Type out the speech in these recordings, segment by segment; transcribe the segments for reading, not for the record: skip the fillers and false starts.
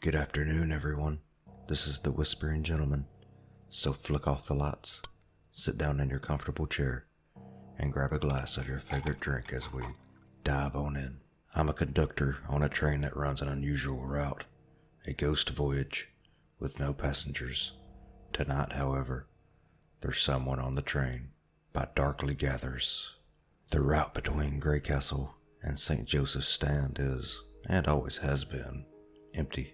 Good afternoon, everyone. This is the Whispering Gentleman. So flick off the lights, sit down in your comfortable chair, and grab a glass of your favorite drink as we dive on in. I'm a conductor on a train that runs an unusual route, a ghost voyage with no passengers. Tonight, however, there's someone on the train, but darkly gathers. The route between Greycastle and St. Joseph's Stand is, and always has been, empty.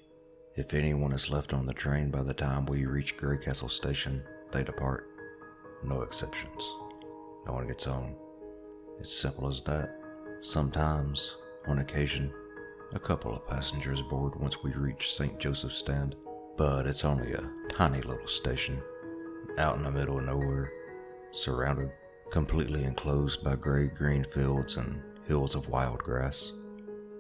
If anyone is left on the train by the time we reach Greycastle Station, they depart. No exceptions. No one gets on. It's simple as that. Sometimes, on occasion, a couple of passengers board once we reach St. Joseph's Stand, but it's only a tiny little station, out in the middle of nowhere, surrounded, completely enclosed by gray-green fields and hills of wild grass.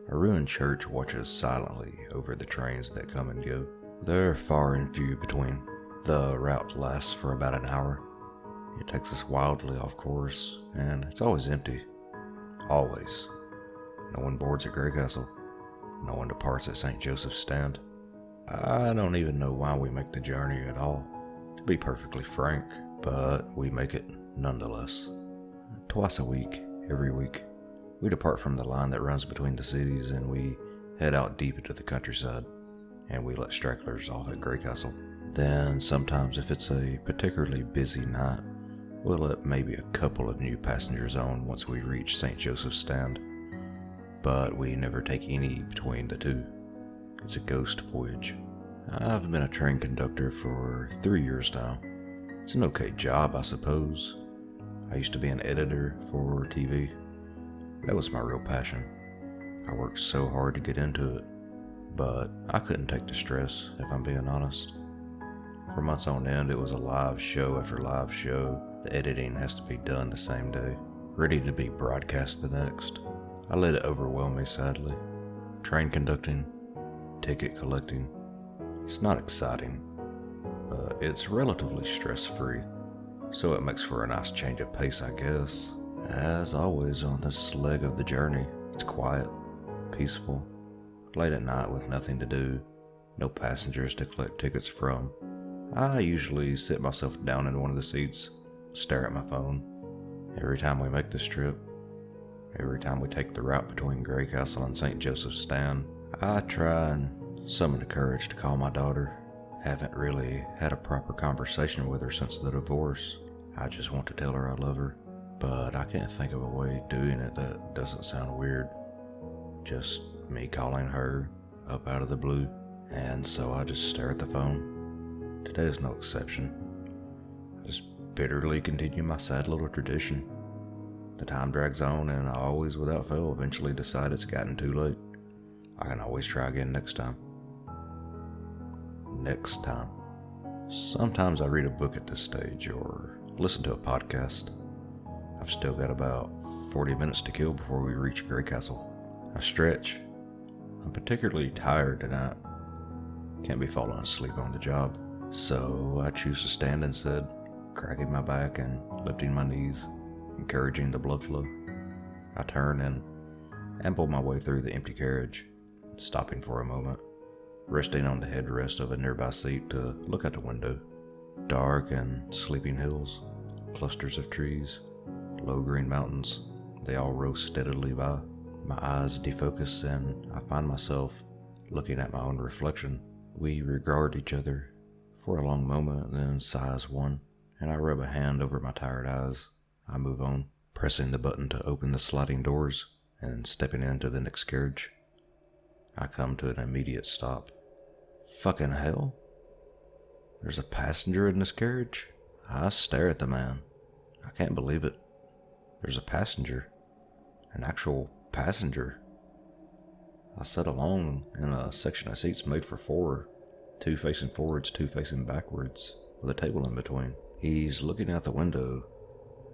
A ruined church watches silently over the trains that come and go. They're far and few between. The route lasts for about an hour. It takes us wildly off course, and it's always empty. Always. No one boards at Greycastle. No one departs at St. Joseph's Stand. I don't even know why we make the journey at all, to be perfectly frank, but we make it nonetheless. Twice a week, every week, we depart from the line that runs between the cities and we head out deep into the countryside, and we let stragglers off at Greycastle. Then sometimes if it's a particularly busy night, we'll let maybe a couple of new passengers on once we reach St. Joseph's Stand, but we never take any between the two. It's a ghost voyage. I've been a train conductor for 3 years now. It's an okay job, I suppose. I used to be an editor for TV. That was my real passion. I worked so hard to get into it, but I couldn't take the stress, if I'm being honest. For months on end, it was a live show after live show. The editing has to be done the same day, ready to be broadcast the next. I let it overwhelm me, sadly. Train conducting, ticket collecting. It's not exciting, but it's relatively stress-free, so it makes for a nice change of pace, I guess. As always on this leg of the journey, it's quiet, peaceful, late at night with nothing to do, no passengers to collect tickets from. I usually sit myself down in one of the seats, stare at my phone. Every time we make this trip, every time we take the route between Greycastle and St. Joseph's Stand, I try and summon the courage to call my daughter. Haven't really had a proper conversation with her since the divorce. I just want to tell her I love her, but I can't think of a way of doing it that doesn't sound weird. Just me calling her up out of the blue, and so I just stare at the phone. Today is no exception. I just bitterly continue my sad little tradition. The time drags on, and I always, without fail, eventually decide it's gotten too late. I can always try again next time. Next time. Sometimes I read a book at this stage, or listen to a podcast. I've still got about 40 minutes to kill before we reach Greycastle. I stretch. I'm particularly tired tonight. Can't be falling asleep on the job. So I choose to stand instead, cracking my back and lifting my knees, encouraging the blood flow. I turn and amble my way through the empty carriage, stopping for a moment, resting on the headrest of a nearby seat to look out the window. Dark and sleeping hills, clusters of trees, low green mountains, they all roll steadily by. My eyes defocus and I find myself looking at my own reflection. We regard each other for a long moment, then sighs one, and I rub a hand over my tired eyes. I move on, pressing the button to open the sliding doors and stepping into the next carriage. I come to an immediate stop. Fucking hell? There's a passenger in this carriage? I stare at the man. I can't believe it. There's a passenger. An actual passenger. I sat alone in a section of seats made for four. 2 facing forwards, 2 facing backwards, with a table in between. He's looking out the window.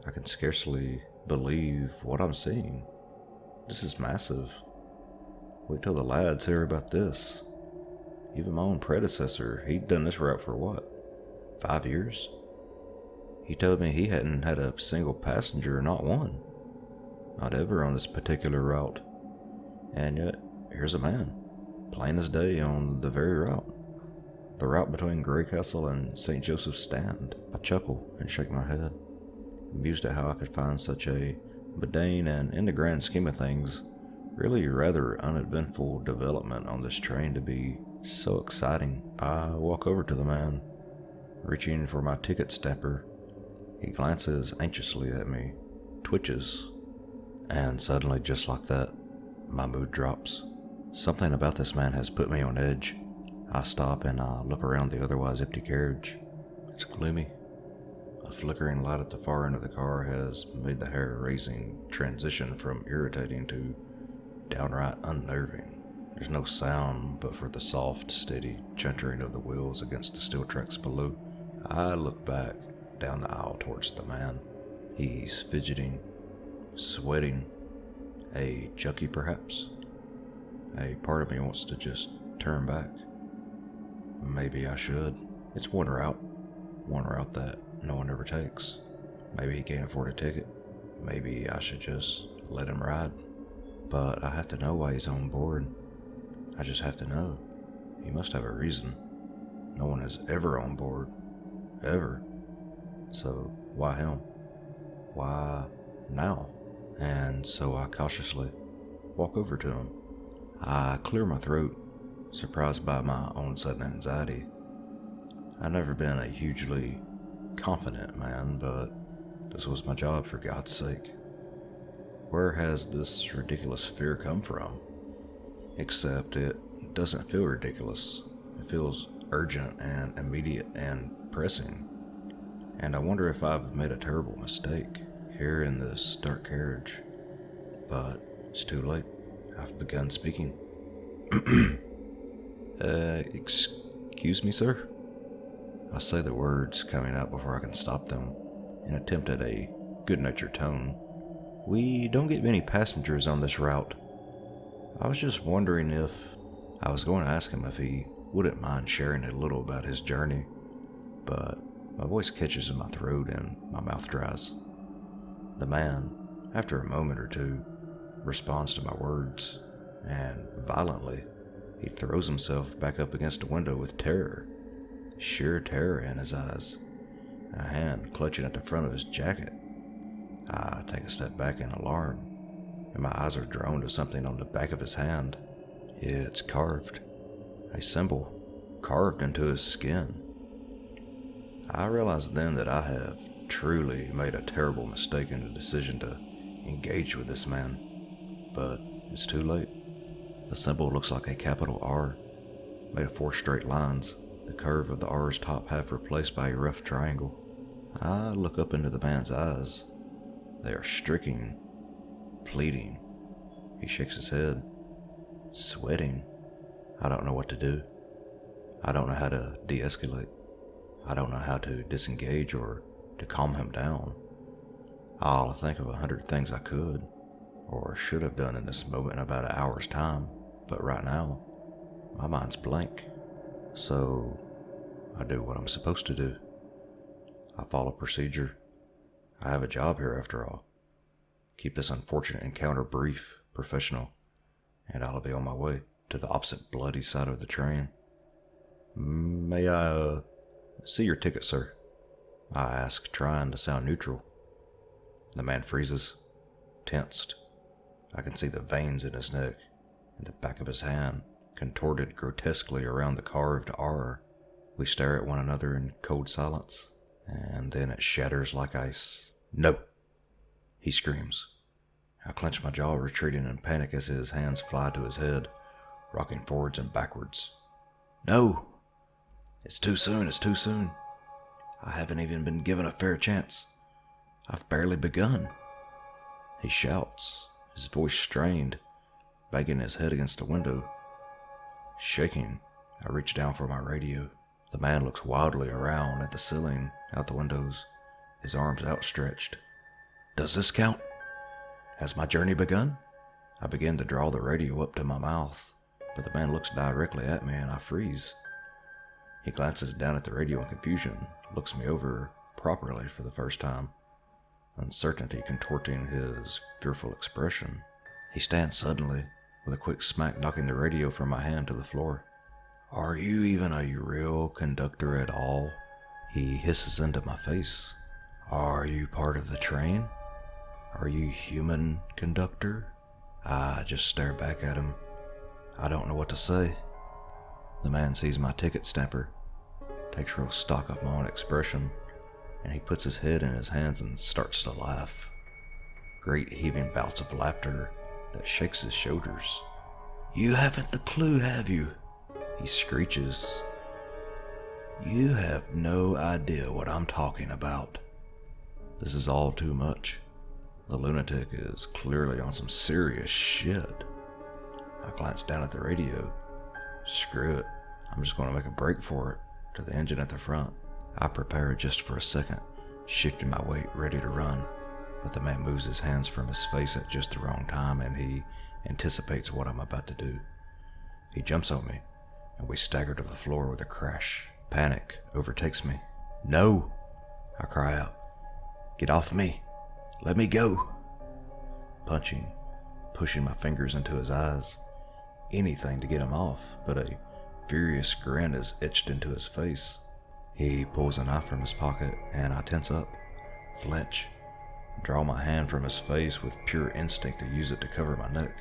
I can scarcely believe what I'm seeing. This is massive. Wait till the lads hear about this. Even my own predecessor, he'd done this route for what, 5 years? He told me he hadn't had a single passenger, not one. Not ever on this particular route. And yet, here's a man. plain as day on the very route. The route between Greycastle and St. Joseph's Stand. I chuckle and shake my head, amused at how I could find such a mundane and, in the grand scheme of things, really rather uneventful development on this train to be so exciting. I walk over to the man, reaching for my ticket stamper. He glances anxiously at me, twitches, and suddenly, just like that, my mood drops. Something about this man has put me on edge. I stop and I look around the otherwise empty carriage. It's gloomy. A flickering light at the far end of the car has made the hair-raising transition from irritating to downright unnerving. There's no sound but for the soft, steady chuntering of the wheels against the steel tracks below. I look back down the aisle towards the man. He's fidgeting, sweating, a junkie perhaps. A part of me wants to just turn back. Maybe I should. It's one route that no one ever takes. Maybe he can't afford a ticket. Maybe I should just let him ride. But I have to know why he's on board. I just have to know. He must have a reason. No one is ever on board. Ever. So why him? Why now? And so I cautiously walk over to him. I clear my throat, surprised by my own sudden anxiety. I've never been a hugely confident man, but this was my job, for God's sake. Where has this ridiculous fear come from? Except it doesn't feel ridiculous. It feels urgent and immediate and pressing. And I wonder if I've made a terrible mistake here in this dark carriage. But it's too late. I've begun speaking. Excuse me, sir? I say the words coming out before I can stop them, and attempt at a good-natured tone. We don't get many passengers on this route. I was just wondering if... I was going to ask him if he wouldn't mind sharing a little about his journey, but my voice catches in my throat and my mouth dries. The man, after a moment or two, responds to my words, and violently, he throws himself back up against a window with terror, sheer terror in his eyes, a hand clutching at the front of his jacket. I take a step back in alarm, and my eyes are drawn to something on the back of his hand. It's carved, a symbol carved into his skin. I realize then that I have truly made a terrible mistake in the decision to engage with this man, but it's too late. The symbol looks like a capital R, made of 4 straight lines, the curve of the R's top half replaced by a rough triangle. I look up into the man's eyes. They are stricken, pleading. He shakes his head, sweating. I don't know what to do. I don't know how to de-escalate. I don't know how to disengage or to calm him down. I'll think of 100 things I could or should have done in this moment in about an hour's time, but right now, my mind's blank. So, I do what I'm supposed to do. I follow procedure. I have a job here after all. Keep this unfortunate encounter brief, professional, and I'll be on my way to the opposite bloody side of the train. May I, see your ticket, sir? I ask, trying to sound neutral. The man freezes, tensed. I can see the veins in his neck, and the back of his hand, contorted grotesquely around the carved R. We stare at one another in cold silence, and then it shatters like ice. No! He screams. I clench my jaw, retreating in panic as his hands fly to his head, rocking forwards and backwards. No! It's too soon, it's too soon. I haven't even been given a fair chance. I've barely begun. He shouts, his voice strained, banging his head against the window. Shaking, I reach down for my radio. The man looks wildly around at the ceiling, out the windows, his arms outstretched. Does this count? Has my journey begun? I begin to draw the radio up to my mouth, but the man looks directly at me and I freeze. He glances down at the radio in confusion, looks me over properly for the first time, uncertainty contorting his fearful expression. He stands suddenly, with a quick smack knocking the radio from my hand to the floor. Are you even a real conductor at all? He hisses into my face. Are you part of the train? Are you human, conductor? I just stare back at him. I don't know what to say. The man sees my ticket stamper, takes real stock of my own expression, and he puts his head in his hands and starts to laugh. Great heaving bouts of laughter that shakes his shoulders. You haven't the clue, have you? He screeches. You have no idea what I'm talking about. This is all too much. The lunatic is clearly on some serious shit. I glance down at the radio. Screw it. I'm just going to make a break for it, to the engine at the front. I prepare just for a second, shifting my weight, ready to run. But the man moves his hands from his face at just the wrong time, and he anticipates what I'm about to do. He jumps on me, and we stagger to the floor with a crash. Panic overtakes me. No! I cry out. Get off me! Let me go! Punching, pushing my fingers into his eyes. Anything to get him off, but a furious grin is etched into his face. He pulls a knife from his pocket, and I tense up, flinch, draw my hand from his face with pure instinct to use it to cover my neck.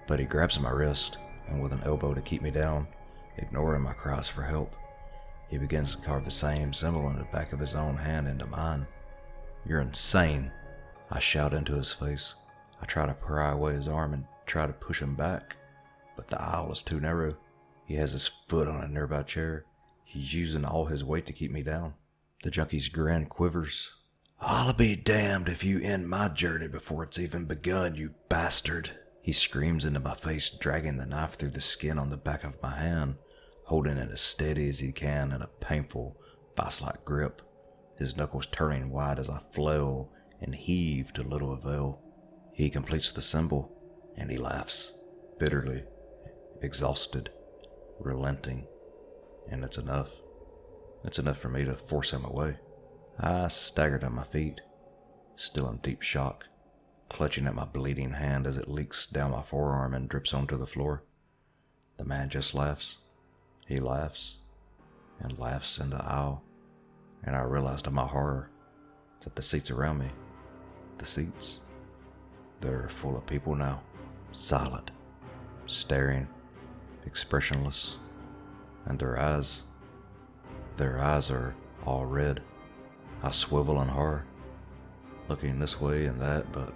But he grabs my wrist, and with an elbow to keep me down, ignoring my cries for help, he begins to carve the same symbol in the back of his own hand into mine. You're insane, I shout into his face. I try to pry away his arm and try to push him back, but the aisle is too narrow. He has his foot on a nearby chair. He's using all his weight to keep me down. The junkie's grin quivers. I'll be damned if you end my journey before it's even begun, you bastard. He screams into my face, dragging the knife through the skin on the back of my hand, holding it as steady as he can in a painful, vice-like grip, his knuckles turning wide as I flail and heave to little avail. He completes the symbol, and he laughs, bitterly, exhausted, relenting, and it's enough. It's enough for me to force him away. I stagger to my feet, still in deep shock, clutching at my bleeding hand as it leaks down my forearm and drips onto the floor. The man just laughs. He laughs, and laughs in the aisle, and I realize to my horror that the seats around me, the seats, they're full of people now, silent, staring, expressionless, and their eyes are all red. I swivel in horror, looking this way and that, but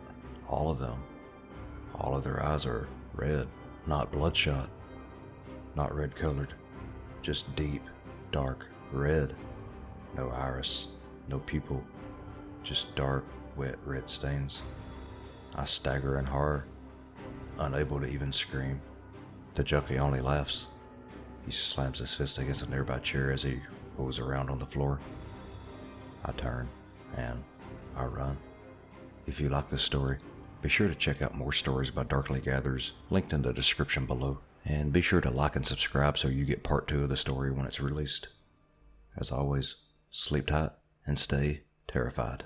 all of their eyes are red, not bloodshot, not red colored, just deep, dark red. No iris, no pupil, just dark, wet red stains. I stagger in horror, unable to even scream. The junkie only laughs. He slams his fist against a nearby chair as he rolls around on the floor. I turn, and I run. If you like this story, be sure to check out more stories by Darkly Gathers, linked in the description below. And be sure to like and subscribe so you get part 2 of the story when it's released. As always, sleep tight and stay terrified.